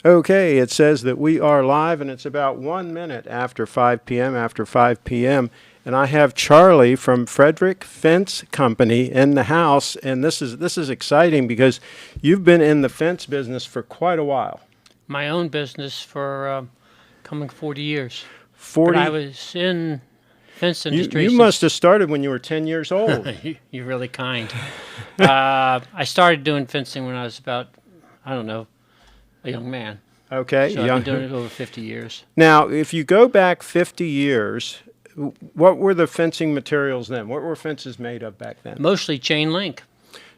Okay, it says that we are live, and it's about 1 minute after 5 p.m. And I have Charlie from Frederick Fence Company in the house, and this is exciting because you've been in the fence business for quite a while. My own business for coming 40 years. 40. But I was in fence industry. You must have started when you were 10 years old. You're really kind. I started doing fencing when I was about, I don't know, a young man. Okay. So I've been doing it over 50 years. Now, if you go back 50 years, what were the fencing materials then? What were fences made of back then? Mostly chain link.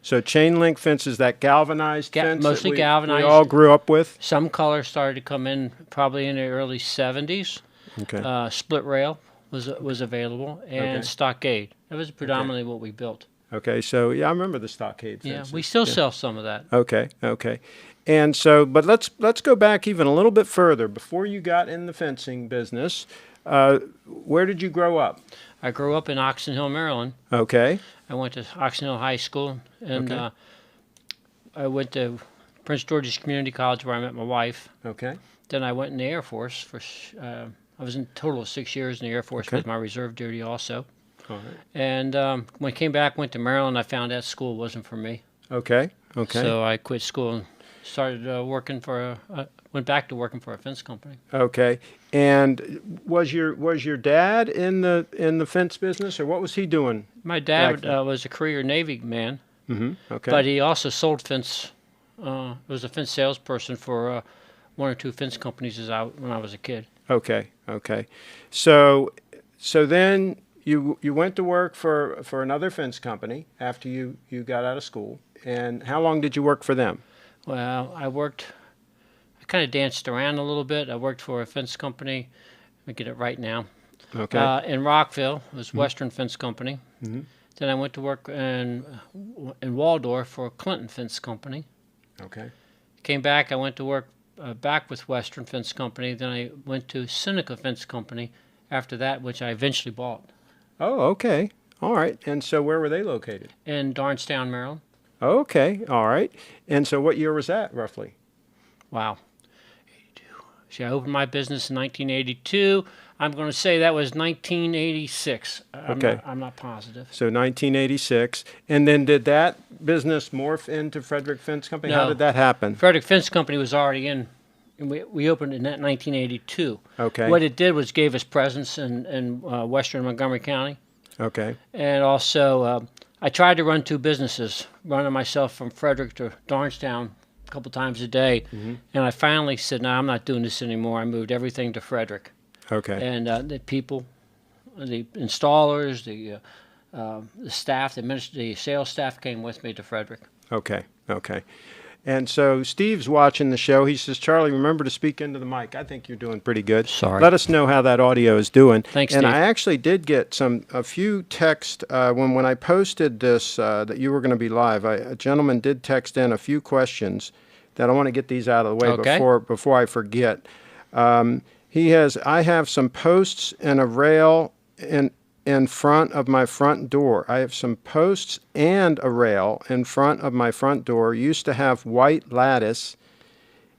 So chain link fences, that galvanized fence mostly that galvanized. we all grew up with? Some color started to come in probably in the early 70s. Okay. Split rail was available, and stockade. That was predominantly what we built. Okay, so yeah, I remember the stockade fences. Yeah, we still sell some of that. Okay. And so, but let's go back even a little bit further. Before you got in the fencing business, where did you grow up? I grew up in Oxon Hill, Maryland. Okay. I went to Oxon Hill High School, and I went to Prince George's Community College where I met my wife. Okay. Then I went in the Air Force for. I was in a total of 6 years in the Air Force with my reserve duty also. All right. And when I came back, went to Maryland, I found that school wasn't for me. Okay. So I quit school and started working for. Went back to working for a fence company. Okay. And was your dad in the fence business, or what was he doing? My dad was a career Navy man. Mm-hmm. Okay. But he also sold fence. Was a fence salesperson for one or two fence companies when I was a kid. Okay. So then you went to work for another fence company after you got out of school. And how long did you work for them? Well, I kind of danced around a little bit. I worked for a fence company. Let me get it right now. Okay. In Rockville, it was Western Fence Company. Mm-hmm. Then I went to work in Waldorf for Clinton Fence Company. Okay. Came back. I went to work back with Western Fence Company. Then I went to Seneca Fence Company after that, which I eventually bought. Oh, okay. All right. And so where were they located? In Darnestown, Maryland. Okay. All right. And so what year was that, roughly? Wow. 82. See, I opened my business in 1982. I'm going to say that was 1986. I'm not positive. So 1986. And then did that business morph into Frederick Fence Company? No. How did that happen? Frederick Fence Company was already in. We opened in 1982. Okay. What it did was gave us presence in western Montgomery County. Okay. And also, I tried to run two businesses, running myself from Frederick to Darnestown a couple times a day. Mm-hmm. And I finally said, no, I'm not doing this anymore. I moved everything to Frederick. Okay. And the people, the installers, the staff, the sales staff came with me to Frederick. Okay. And so Steve's watching the show. He says, Charlie, remember to speak into the mic. I think you're doing pretty good. Sorry. Let us know how that audio is doing. Thanks, and Steve. I actually did get a few texts when I posted this that you were going to be live. A gentleman did text in a few questions that I want to get these out of the way before I forget. I have some posts and a rail in front of my front door. I have some posts and a rail in front of my front door. Used to have white lattice.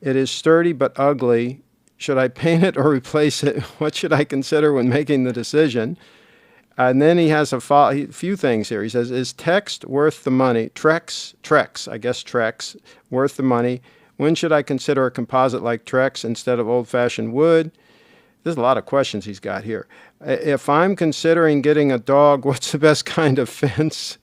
It is sturdy but ugly. Should I paint it or replace it? What should I consider when making the decision? And then he has a few things here. He says, is text worth the money? Trex, I guess Trex, worth the money? When should I consider a composite like Trex instead of old-fashioned wood? There's a lot of questions he's got here. If I'm considering getting a dog, what's the best kind of fence?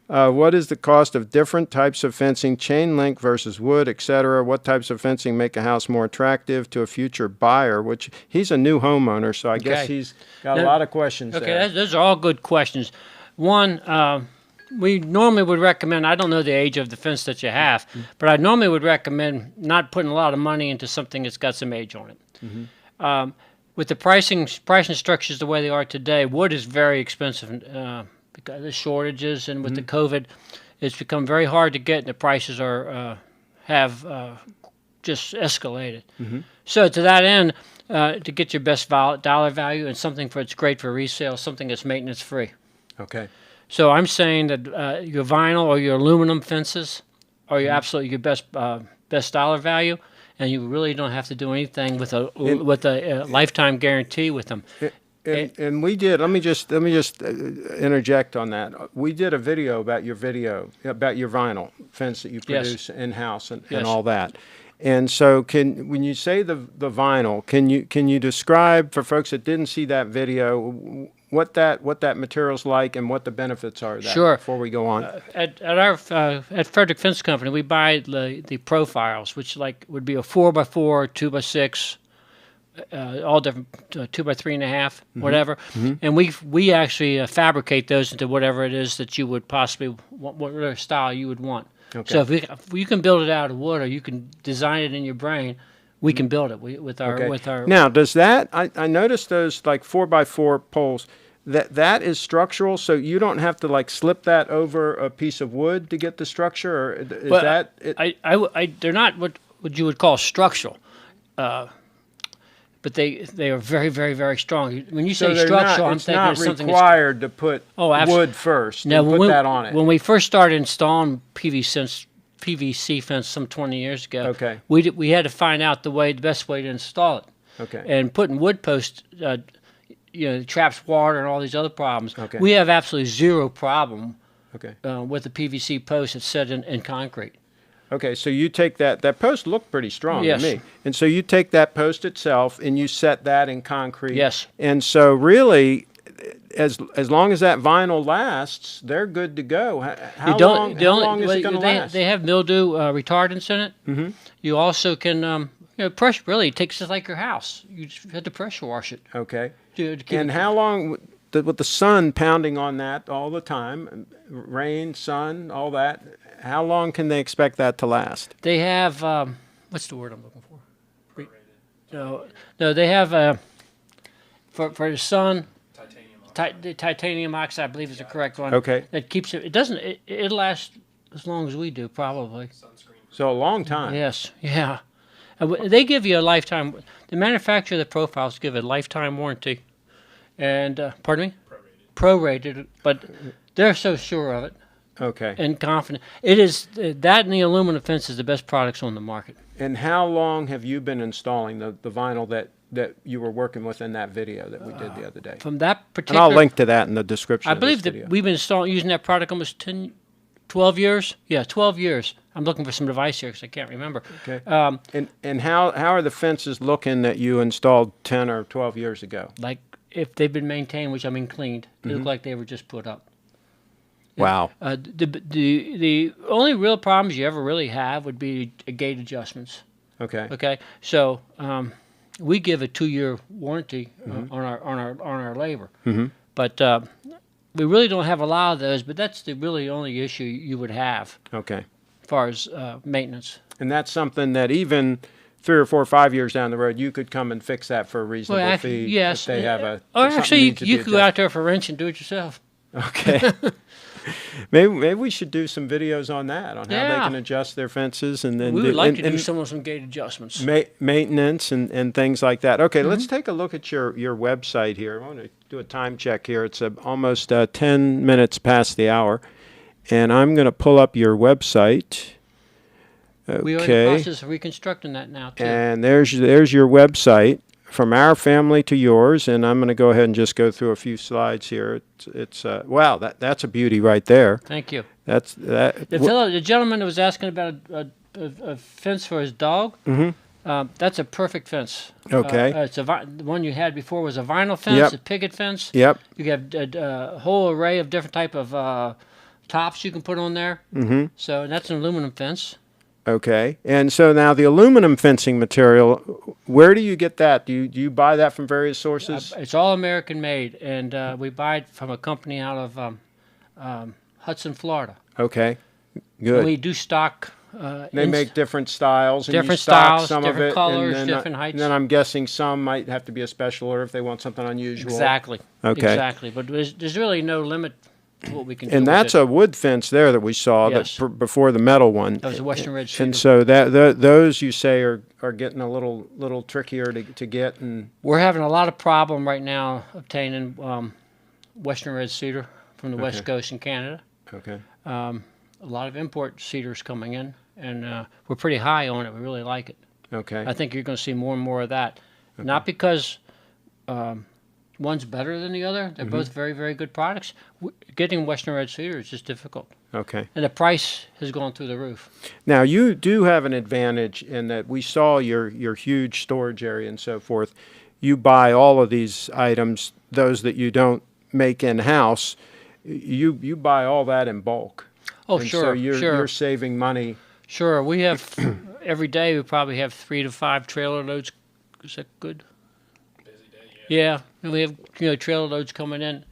What is the cost of different types of fencing, chain link versus wood, etc.? What types of fencing make a house more attractive to a future buyer? Which he's a new homeowner, so I guess he's got a lot of questions there. Okay, those are all good questions. One, we normally would recommend, I don't know the age of the fence that you have, but I normally would recommend not putting a lot of money into something that's got some age on it. Mm-hmm. With the pricing structures the way they are today, wood is very expensive because of the shortages, and with the COVID, it's become very hard to get, and the prices have just escalated. Mm-hmm. So to that end, to get your best dollar value and something that's great for resale, something that's maintenance free. Okay. So I'm saying that your vinyl or your aluminum fences are absolutely your best dollar value. Mm-hmm. and you really don't have to do anything with a lifetime guarantee with them. And we did. Let me just interject on that. We did a video about your vinyl fence that you produce in house and all that. And so, when you say the vinyl, can you describe for folks that didn't see that video what that material's like and what the benefits are of that? Sure. Before we go on, at Frederick Fence Company, we buy the profiles, which would be a 4x4, 2x6. All different 2x3.5, whatever, and we actually fabricate those into whatever it is that you would possibly whatever style you would want. Okay. So if you can build it out of wood, or you can design it in your brain, we can build it with our. Now, does that I noticed those 4x4 poles. That is structural, so you don't have to slip that over a piece of wood to get the structure, or is that? They're not what you would call structural. But they are very, very, very strong. When you say structural, I'm thinking of something it's not required to put wood first and put that on it. When we first started installing PVC fence some 20 years ago, we had to find out the best way to install it. Okay. And putting wood posts, traps water and all these other problems. Okay. We have absolutely zero problem with the PVC post that's set in concrete. Okay, so you take that post looked pretty strong Yes. to me. And so you take that post itself and you set that in concrete. Yes. And so really, as long as that vinyl lasts, they're good to go. How long is it going to last? They have mildew retardants in it. Mm-hmm. You also can, pressure really takes just like your house. You just have to pressure wash it. Okay. To keep and how long, with the sun pounding on that all the time, rain, sun, all that, how long can they expect that to last? They have, what's the word I'm looking for? No, they have, for the sun, titanium oxide, I believe is the correct one. Okay. That keeps it, it'll last as long as we do, probably. So a long time. Yes, yeah. They give you a lifetime, the manufacturer of the profiles give a lifetime warranty. And, pardon me? Prorated, but they're so sure of it. Okay. And confident. It is, that and the aluminum fence is the best products on the market. And how long have you been installing the vinyl that you were working with in that video that we did the other day? From that particular... And I'll link to that in the description I believe that we've been using that product almost 12 years? Yeah, 12 years. I'm looking for some device here because I can't remember. Okay. And how are the fences looking that you installed 10 or 12 years ago? Like if they've been maintained, which I mean cleaned, they look like they were just put up. Wow. The only real problems you ever really have would be gate adjustments. Okay. Okay. So we give a 2-year warranty on our labor, but we really don't have a lot of those. But that's the really only issue you would have. Okay. As far as maintenance. And that's something that even 3 or 4 or 5 years down the road, you could come and fix that for a reasonable fee. Yes. If they have a. Or actually, you could go out there for a wrench and do it yourself. Okay. Maybe we should do some videos on that, on how they can adjust their fences, and then we would like to do some gate adjustments, maintenance, and things like that. Okay, let's take a look at your website here. I want to do a time check here. It's almost 10 minutes past the hour, and I'm going to pull up your website. Okay. We are in the process of reconstructing that now too. And there's your website. From our family to yours, and I'm going to go ahead and just go through a few slides here. It's wow, that's a beauty right there. Thank you. That's that. The gentleman that was asking about a fence for his dog. That's a perfect fence. Okay. The one you had before was a vinyl fence, a picket fence. Yep. You have a whole array of different type of tops you can put on there. So that's an aluminum fence. Okay. And so now the aluminum fencing material, where do you get that? Do you buy that from various sources? It's all American made, and we buy it from a company out of Hudson, Florida. Okay. Good. And we do stock. They make different styles, and different you stock styles, some different of it, colors, and then, different heights. And then I'm guessing some might have to be a special order if they want something unusual. Exactly. Okay. Exactly. But there's really no limit to what we can do. And that's a wood fence there that we saw before the metal one. That was a Western Red cedar. And so those you say are getting a little trickier to get. And we're having a lot of problem right now obtaining Western Red cedar from the West Coast in Canada. Okay. A lot of import cedars coming in, and we're pretty high on it. We really like it. Okay. I think you're going to see more and more of that. Okay. Not because one's better than the other. They're both very, very good products. Getting Western Red Cedar is just difficult. Okay. And the price has gone through the roof. Now, you do have an advantage in that we saw your huge storage area and so forth. You buy all of these items, those that you don't make in-house, you buy all that in bulk. Oh, and sure, so you're, sure. You're saving money. Sure. We have, every day we probably have 3 to 5 trailer loads. Is that good? Busy day, yeah. And we have, trailer loads coming in.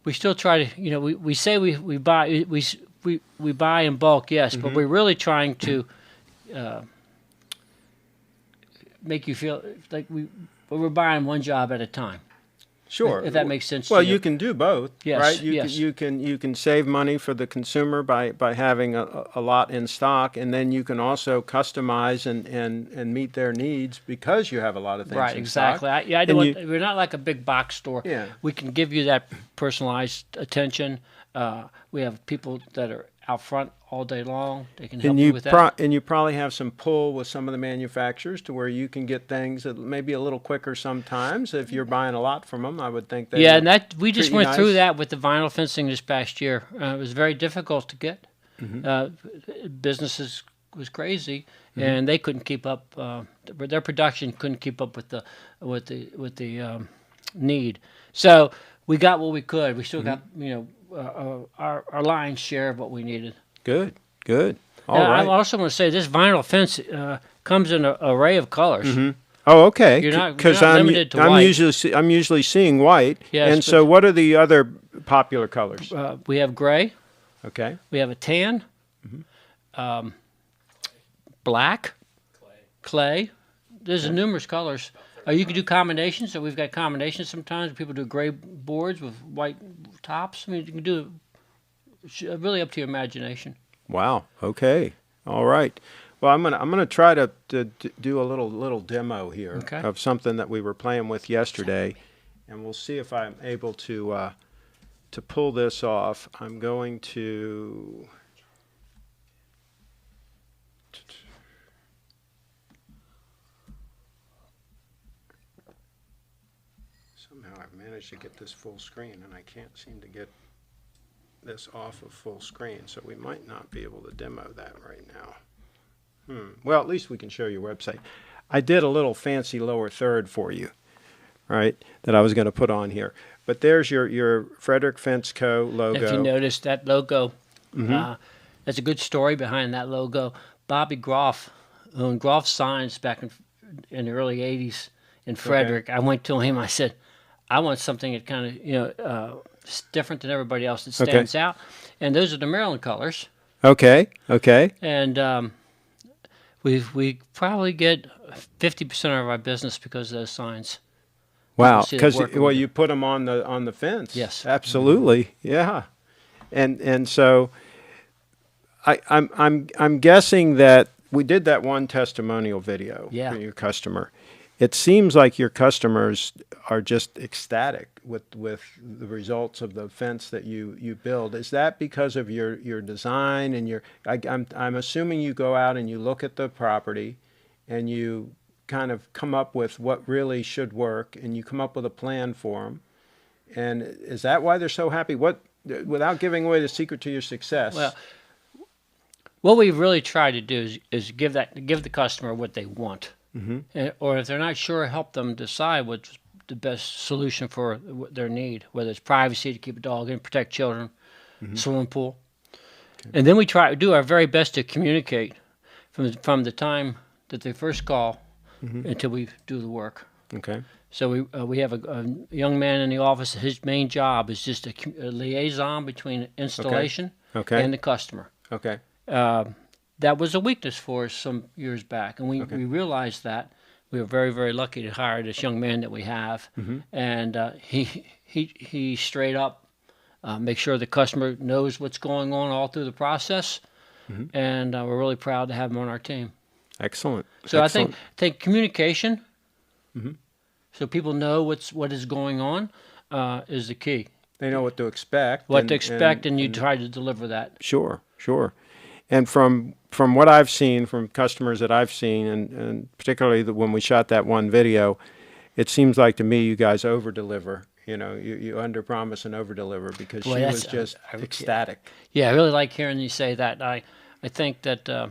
We still try to, we say we buy we buy in bulk, yes, but we're really trying to make you feel like we're buying one job at a time. Sure. If that makes sense. Well, to you. You can do both, yes, right? Yes. You can save money for the consumer by having a lot in stock, and then you can also customize and meet their needs because you have a lot of things right, in exactly. stock. We're not like a big box store. Yeah. We can give you that personalized attention. We have people that are out front all day long. They can help you with that. And you probably have some pull with some of the manufacturers to where you can get things that maybe a little quicker sometimes. If you're buying a lot from them, I would think that. Yeah, and that we just went through that with the vinyl fencing this past year. It was very difficult to get. Businesses was crazy, and they couldn't keep up. Their production couldn't keep up with the need. So we got what we could. We still got our lion's share of what we needed. Good. All right. right. I also want to say this vinyl fence comes in an array of colors. Oh, okay. You're not limited to white. I'm usually seeing white. Yes, and so, what are the other popular colors? We have gray. Okay. We have a tan. Black. Clay. There's numerous colors. You can do combinations. So we've got combinations sometimes. People do gray boards with white tops. I mean, you can do it really up to your imagination. Wow. Okay. All right. Well, I'm gonna try to do a little demo here of something that we were playing with yesterday, and we'll see if I'm able to pull this off. I'm going to. Somehow I've managed to get this full screen, and I can't seem to get this off of full screen, so we might not be able to demo that right now. Well, at least we can show your website. I did a little fancy lower third for you, right, that I was going to put on here. But there's your Frederick Fence Co. logo. If you notice that logo, there's a good story behind that logo. Bobby Groff owned Groff Signs back in the early 80s in Frederick. Okay. I went to him, I said, I want something that kind of, different than everybody else that stands out. And those are the Maryland colors. Okay. And we probably get 50% of our business because of those signs. Wow, because you put them on the fence. Yes, absolutely. Yeah, and so I'm guessing that we did that one testimonial video for your customer. It seems like your customers are just ecstatic with the results of the fence that you build. Is that because of your design and your? I'm assuming you go out and you look at the property, and you kind of come up with what really should work, and you come up with a plan for them. And is that why they're so happy? Without giving away the secret to your success? Well, what we really try to do is give the customer what they want. Or if they're not sure, help them decide what's the best solution for their need, whether it's privacy to keep a dog in, protect children, swimming pool. Okay. And then we try to do our very best to communicate from the time that they first call until we do the work. Okay. So we have a young man in the office. His main job is just a liaison between installation and the customer. Okay. That was a weakness for us some years back, and we realized that. We were very, very lucky to hire this young man that we have, and he straight up make sure the customer knows what's going on all through the process, and we're really proud to have him on our team. Excellent. So I think communication, so people know what is going on, is the key. They know what to expect. And you try to deliver that. Sure. And from what I've seen, from customers that I've seen, and particularly when we shot that one video, it seems like to me you guys over-deliver. You under-promise and over-deliver, because Boy, she was just ecstatic. Yeah, I really like hearing you say that. I think that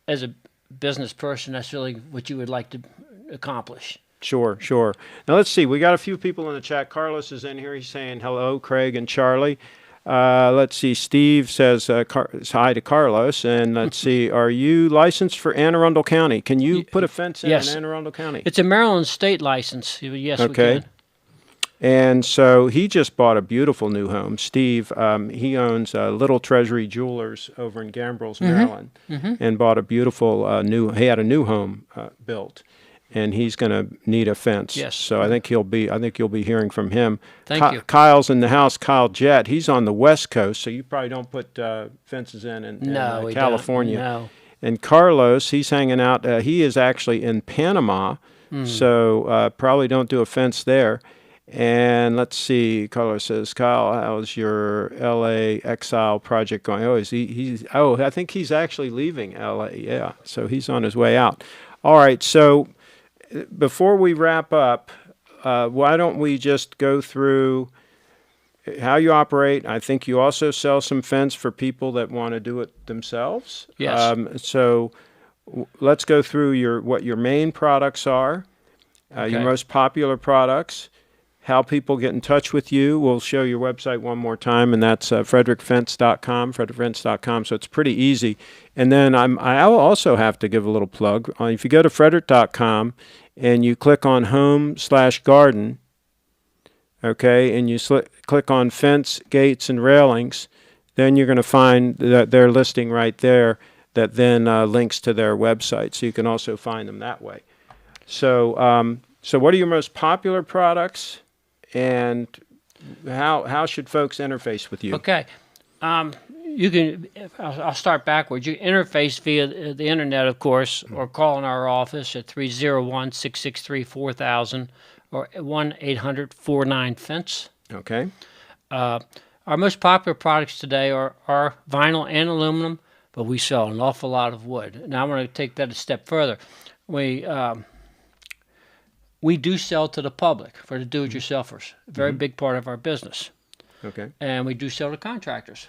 as a business person, that's really what you would like to accomplish. Sure. Now let's see. We got a few people in the chat. Carlos is in here. He's saying hello, Craig and Charlie. Let's see. Steve says hi to Carlos. And let's see. Are you licensed for Anne Arundel County? Can you put a fence in Anne Arundel County? It's a Maryland state license. Yes, okay. We can. And so he just bought a beautiful new home. Steve, he owns Little Treasury Jewelers over in Gambrels, Maryland, and bought a beautiful he had a new home built. And he's going to need a fence. Yes. So I think you'll be hearing from him. Thank you. Kyle's in the house. Kyle Jett. He's on the West Coast, so you probably don't put fences in California. No. And Carlos, he's hanging out. He is actually in Panama, so probably don't do a fence there. And let's see. Carlos says, Kyle, how's your L.A. exile project going? Oh, I think he's actually leaving L.A. Yeah, so he's on his way out. All right, so before we wrap up, why don't we just go through how you operate? I think you also sell some fence for people that want to do it themselves. Yes. So let's go through what your main products are, your most popular products, how people get in touch with you. We'll show your website one more time, and that's frederickfence.com, frederickfence.com, so it's pretty easy. And then I'll also have to give a little plug. If you go to frederick.com and you click on Home/Garden, okay, and you click on Fence, Gates, and Railings, then you're going to find their listing right there that then links to their website, so you can also find them that way. So, so what are your most popular products? And how should folks interface with you? Okay. You can. I'll start backwards. You interface via the internet, of course, or call in our office at 301-663-4000 or 1-800-49-FENCE. Okay. Our most popular products today are vinyl and aluminum, but we sell an awful lot of wood. Now I'm going to take that a step further. We do sell to the public, for the do-it-yourselfers. A very big part of our business. Okay. And we do sell to contractors.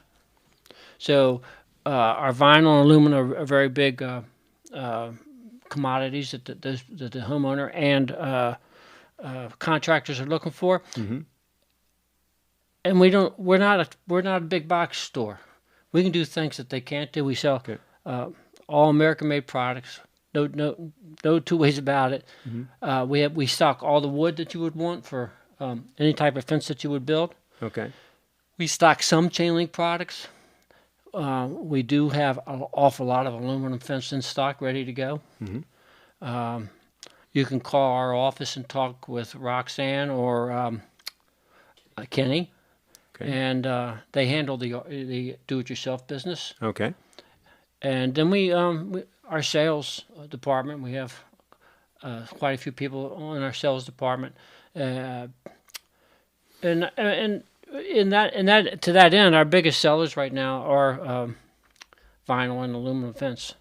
So our vinyl and aluminum are very big commodities that the homeowner and contractors are looking for. And we're not a big box store. We can do things that they can't do. We sell all American-made products. No two ways about it. We stock all the wood that you would want for any type of fence that you would build. Okay. We stock some chain link products. We do have an awful lot of aluminum fence in stock, ready to go. You can call our office and talk with Roxanne or Kenny, and they handle the do-it-yourself business. Okay. And then our sales department, we have quite a few people in our sales department, and to that end, our biggest sellers right now are vinyl and aluminum fence.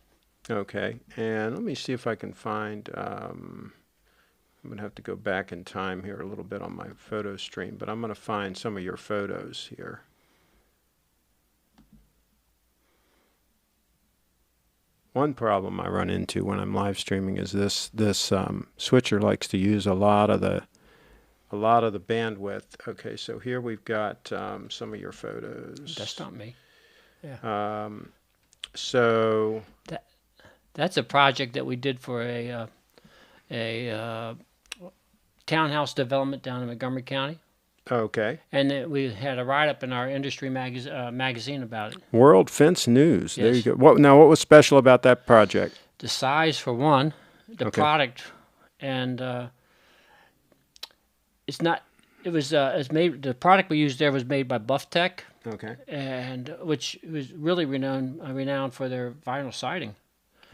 Okay, and let me see if I can find. I'm going to have to go back in time here a little bit on my photo stream, but I'm going to find some of your photos here. One problem I run into when I'm live streaming is this switcher likes to use a lot of the bandwidth. Okay, so here we've got some of your photos. That's not me. Yeah. So that's a project that we did for a townhouse development down in Montgomery County. Okay. And we had a write-up in our industry magazine about it. World Fence News. Yes. There you go. What was special about that project? The size, for one, the product, and it's not. It was it's made. The product we used there was made by Buff Tech. Okay. And which was really renowned for their vinyl siding.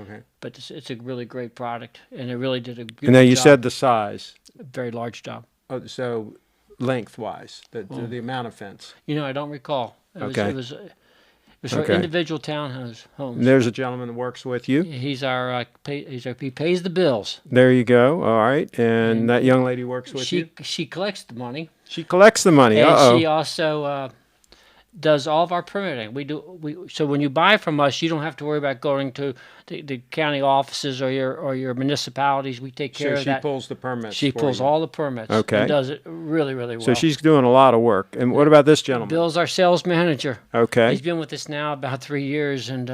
Okay. But it's a really great product, and it really did a good job. And then you said the size. A very large job. Oh, so lengthwise, the amount of fence. I don't recall. It It's for individual townhomes. And there's a gentleman that works with you. He pays the bills. There you go. All right. And that young lady works with you? She collects the money. She collects the money. And she also does all of our permitting. So when you buy from us, you don't have to worry about going to the county offices or your municipalities. We take care of that. She pulls the permits. She pulls all the permits. Okay. And does it really, really well. So she's doing a lot of work. And what about this gentleman? Bill's our sales manager. Okay. He's been with us now about 3 years, and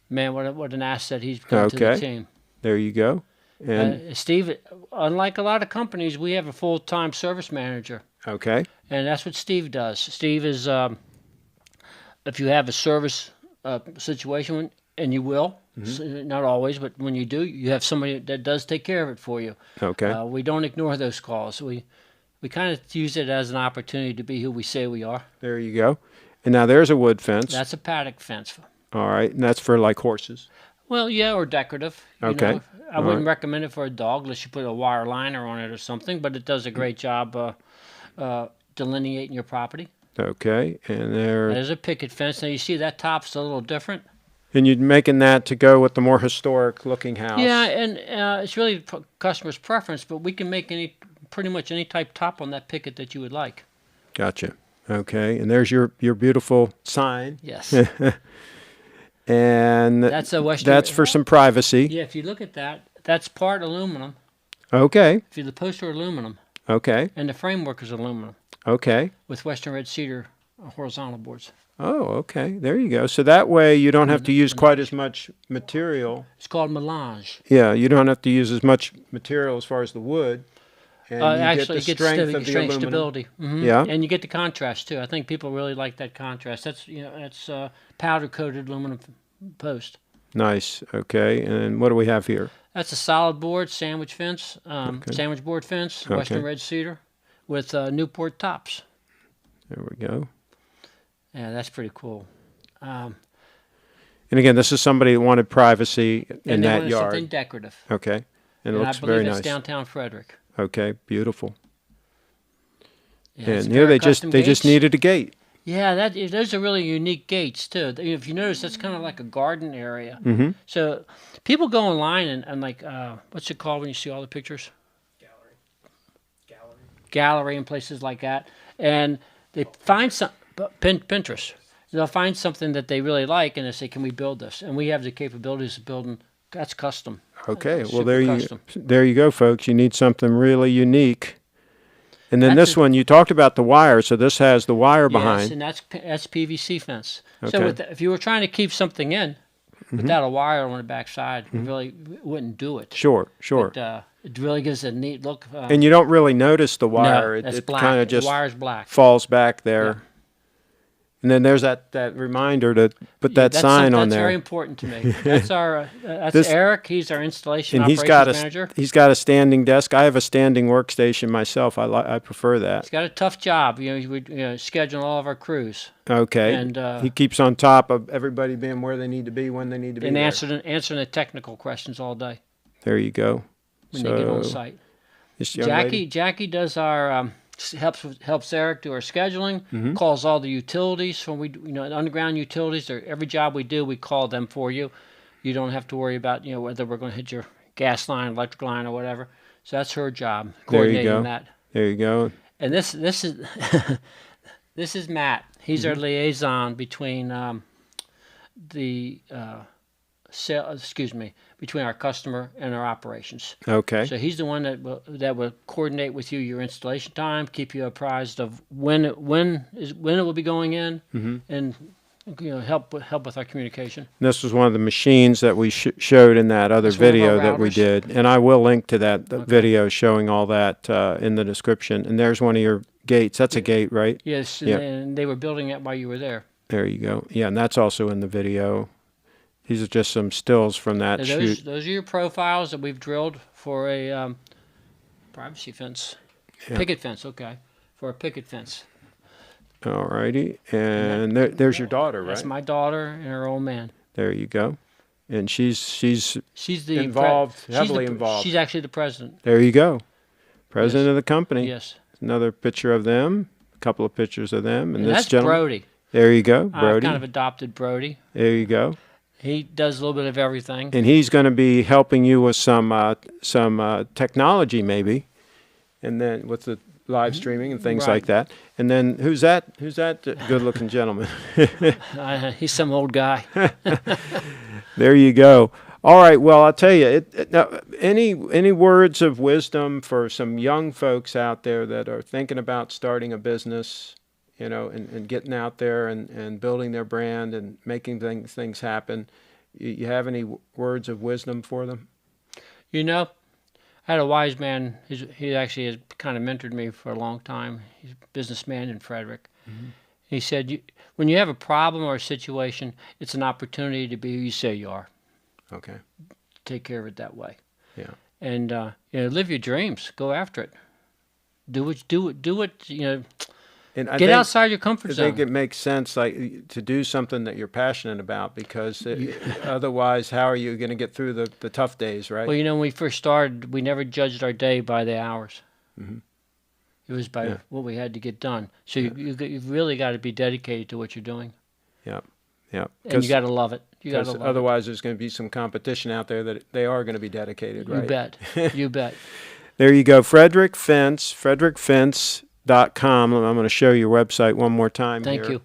man, what an asset he's become to the team. There you go. And Steve, unlike a lot of companies, we have a full-time service manager. Okay. And that's what Steve does. Steve is, if you have a service situation, and you will, not always, but when you do, you have somebody that does take care of it for you. Okay. We don't ignore those calls. We kind of use it as an opportunity to be who we say we are. There you go. And now there's a wood fence. That's a paddock fence. All right. And that's for like horses. Well, yeah, or decorative. Okay. I wouldn't recommend it for a dog unless you put a wire liner on it or something, but it does a great job delineating your property. Okay. And there's a picket fence. Now you see that top's a little different. And you're making that to go with the more historic looking house. Yeah, and it's really customer's preference, but we can make pretty much any type top on that picket that you would like. Gotcha. Okay. And there's your beautiful sign. Yes. And that's for some privacy. Yeah, if you look at that, that's part aluminum. Okay. See, the posts are aluminum. Okay. And the framework is aluminum. Okay. With Western red cedar horizontal boards. Oh, okay. There you go. So that way you don't have to use quite as much material. It's called melange. Yeah, you don't have to use as much material as far as the wood. And actually, you get the strength of the aluminum. Stability. Mm-hmm. Yeah. And you get the contrast, too. I think people really like that contrast. That's powder-coated aluminum post. Nice. Okay. And what do we have here? That's a solid board sandwich fence, sandwich board fence, Western red cedar, with Newport tops. There we go. Yeah, that's pretty cool. And again, this is somebody that wanted privacy in that yard. Something decorative. Okay. And it looks very nice. I believe it's downtown Frederick. Okay, beautiful. Yeah, and they just needed a gate. Yeah, those are really unique gates too. If you notice, that's kind of like a garden area. Mm-hmm. So people go online and like, what's it called when you see all the pictures? Gallery and places like that, and they find some Pinterest. They'll find something that they really like, and they say, "Can we build this?" And we have the capabilities of building. That's custom. Okay, well there you go, folks. You need something really unique. And then this one, you talked about the wire, so this has the wire behind. Yes, and that's PVC fence. Okay. So if you were trying to keep something in without a wire on the backside, you really wouldn't do it. Sure. But, it really gives a neat look. And you don't really notice the wire. No, it black. kind of just the wire's black. Falls back there. Yeah. And then there's that reminder to put that sign on there. That's very important to me. That's Eric. He's our installation operations manager. He's got a standing desk. I have a standing workstation myself. I prefer that. He's got a tough job. We schedule all of our crews. Okay. And he keeps on top of everybody being where they need to be when they need to be. And answering the technical questions all day. There you go. When they get on site. Jackie does our. Helps Eric do our scheduling, calls all the utilities when the underground utilities, or every job we do, we call them for you. You don't have to worry about whether we're going to hit your gas line, electric line, or whatever. So that's her job, coordinating that. There you go. And this is this is Matt. He's our liaison between between our customer and our operations. Okay. So he's the one that will coordinate with you your installation time, keep you apprised of when it will be going in, and help with our communication. This was one of the machines that we showed in that other video that we did, and I will link to that video showing all that in the description. And there's one of your gates. That's a gate, right? Yes, and they were building it while you were there. There you go. Yeah, and that's also in the video. These are just some stills from that shoot. Those are your profiles that we've drilled for a privacy fence. Yeah. Picket fence, okay. For a picket fence. All righty. And there's your daughter, right? That's my daughter and her old man. There you go. And she's the heavily involved. She's actually the president. There you go. President of the company. Yes. Another picture of them, a couple of pictures of them. And this that's gentleman. Brody. There you go, Brody. I've kind of adopted Brody. There you go. He does a little bit of everything. And he's going to be helping you with some technology maybe, and then with the live streaming and things like that. And then who's that good-looking gentleman? He's some old guy. There you go. All right. Well, I'll tell you. Now, any words of wisdom for some young folks out there that are thinking about starting a business, and getting out there and building their brand and making things happen? You have any words of wisdom for them? I had a wise man. He actually has kind of mentored me for a long time. He's a businessman in Frederick. Mm-hmm. He said, when you have a problem or a situation, it's an opportunity to be who you say you are. Okay. Take care of it that way. Yeah. And live your dreams. Go after it. Do what. And get outside your comfort zone. I think it makes sense, like, to do something that you're passionate about, because otherwise, how are you going to get through the tough days, right? Well, when we first started, we never judged our day by the hours. Mm-hmm. It was by what we had to get done. So you've really got to be dedicated to what you're doing. Yeah, yeah. And you got to love it. Otherwise, there's going to be some competition out there that they are going to be dedicated, right? You bet. You bet. There you go. Frederick Fence, FrederickFence.com. I'm going to show your website one more time. Thank you.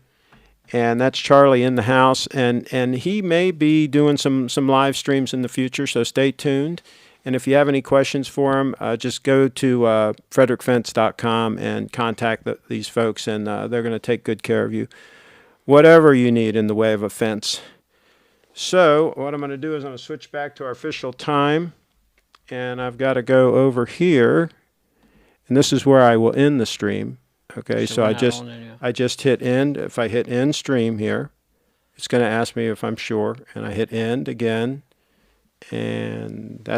And that's Charlie in the house, and he may be doing some live streams in the future, so stay tuned. And if you have any questions for him, just go to FrederickFence.com and contact these folks, and they're going to take good care of you, whatever you need in the way of a fence. So what I'm going to do is I'm going to switch back to our official time, and I've got to go over here, and this is where I will end the stream. Okay, so I just hit end. If I hit end stream here, it's going to ask me if I'm sure, and I hit end again, and that's